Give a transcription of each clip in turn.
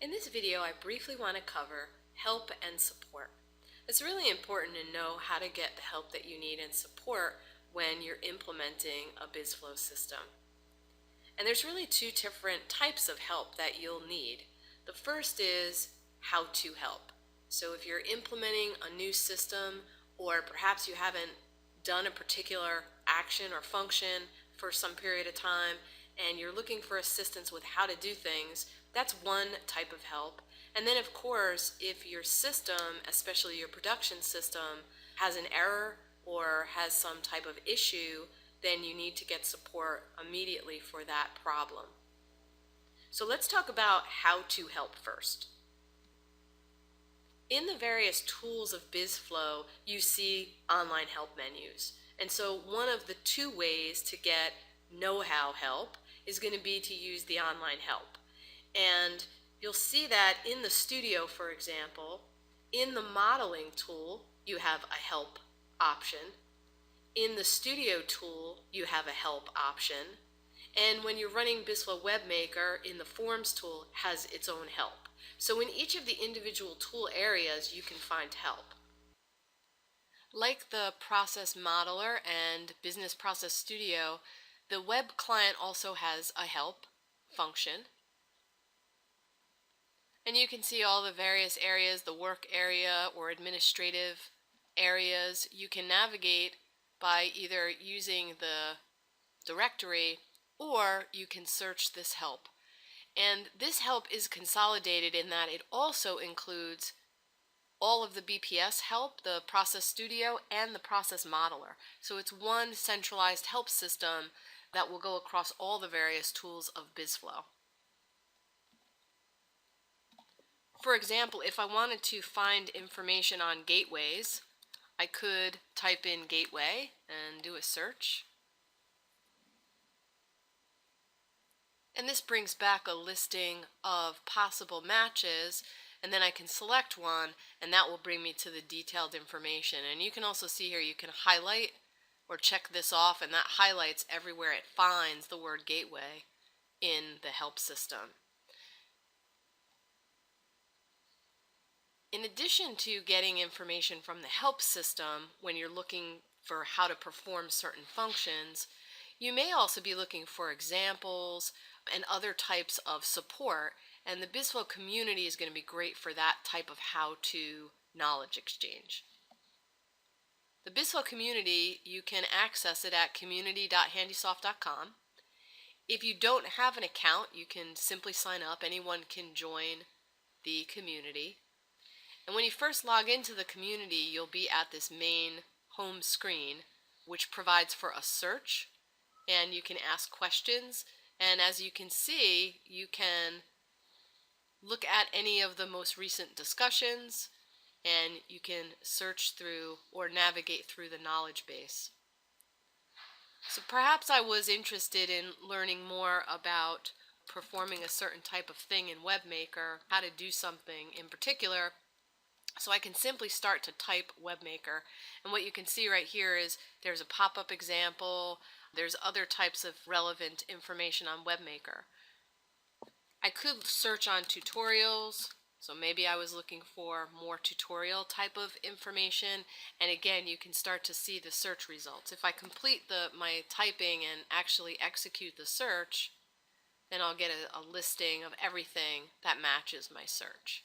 In this video, I briefly want to cover help and support. It's really important to know how to get the help that you need and support when you're implementing a BizFlow system. And there's really two different types of help that you'll need. The first is how to help. So if you're implementing a new system, or perhaps you haven't done a particular action or function for some period of time, and you're looking for assistance with how to do things, that's one type of help. And then of course, if your system, especially your production system, has an error or has some type of issue, then you need to get support immediately for that problem. So let's talk about how to help first. In the various tools of BizFlow, you see online help menus. And so one of the two ways to get know-how help is going to be to use the online help. And you'll see that in the studio, for example, in the modeling tool, you have a help option. In the studio tool, you have a help option. And when you're running BizFlow WebMaker, in the Forms tool, has its own help. So in each of the individual tool areas, you can find help. Like the Process Modeler and Business Process Studio, the web client also has a help function. And you can see all the various areas, the work area or administrative areas. You can navigate by either using the directory, or you can search this help. And this help is consolidated in that it also includes all of the BPS help, the Process Studio, and the Process Modeler. So it's one centralized help system that will go across all the various tools of BizFlow. For example, if I wanted to find information on gateways, I could type in gateway and do a search. And this brings back a listing of possible matches, and then I can select one, and that will bring me to the detailed information. And you can also see here, you can highlight or check this off, and that highlights everywhere it finds the word gateway in the help system. In addition to getting information from the help system when you're looking for how to perform certain functions, you may also be looking for examples and other types of support, and the BizFlow community is going to be great for that type of how-to knowledge exchange. The BizFlow community, you can access it at community.handysoft.com. If you don't have an account, you can simply sign up. Anyone can join the community. And when you first log into the community, you'll be at this main home screen, which provides for a search, and you can ask questions. And as you can see, you can look at any of the most recent discussions, and you can search through or navigate through the knowledge base. So perhaps I was interested in learning more about performing a certain type of thing in WebMaker, how to do something in particular. So I can simply start to type WebMaker, and what you can see right here is there's a pop-up example, there's other types of relevant information on WebMaker. I could search on tutorials, so maybe I was looking for more tutorial type of information, and again you can start to see the search results. If I complete my typing and actually execute the search, then I'll get a listing of everything that matches my search.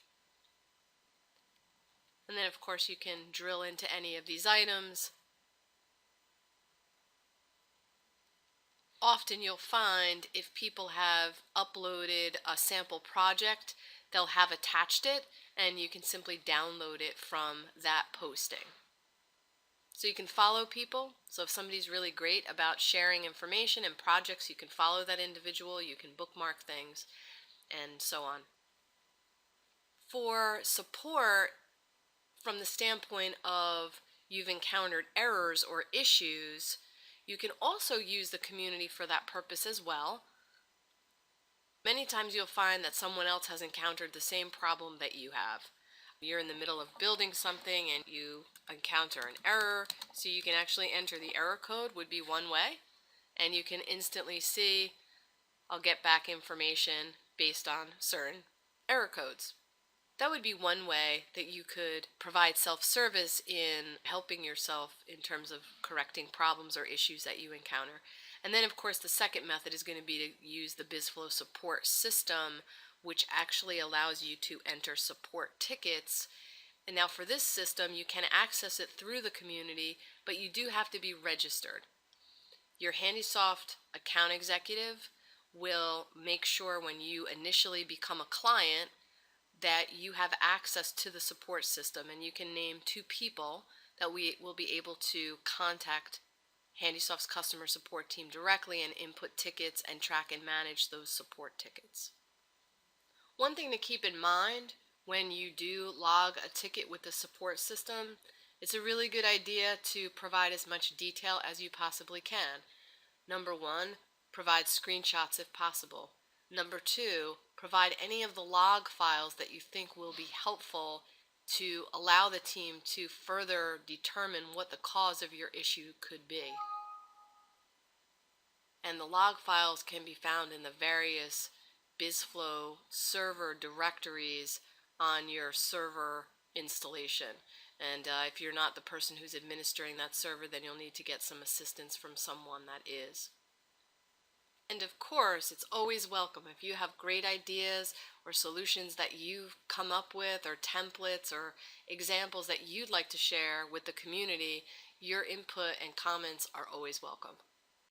And then of course you can drill into any of these items. Often you'll find if people have uploaded a sample project, they'll have attached it, and you can simply download it from that posting. So you can follow people. So if somebody's really great about sharing information and projects, you can follow that individual, you can bookmark things, and so on. For support, from the standpoint of you've encountered errors or issues, you can also use the community for that purpose as well. Many times you'll find that someone else has encountered the same problem that you have. You're in the middle of building something and you encounter an error, so you can actually enter the error code would be one way, and you can instantly see, I'll get back information based on certain error codes. That would be one way that you could provide self-service in helping yourself in terms of correcting problems or issues that you encounter. And then, of course, the second method is going to be to use the BizFlow support system, which actually allows you to enter support tickets. And now for this system, you can access it through the community, but you do have to be registered. Your Handysoft account executive will make sure when you initially become a client that you have access to the support system, and you can name 2 people that we will be able to contact Handysoft's customer support team directly and input tickets and track and manage those support tickets. One thing to keep in mind when you do log a ticket with the support system, it's a really good idea to provide as much detail as you possibly can. Number one, provide screenshots if possible. Number two, provide any of the log files that you think will be helpful to allow the team to further determine what the cause of your issue could be. And the log files can be found in the various BizFlow server directories on your server installation. And if you're not the person who's administering that server, then you'll need to get some assistance from someone that is. And of course, it's always welcome if you have great ideas or solutions that you've come up with, or templates or examples that you'd like to share with the community. Your input and comments are always welcome.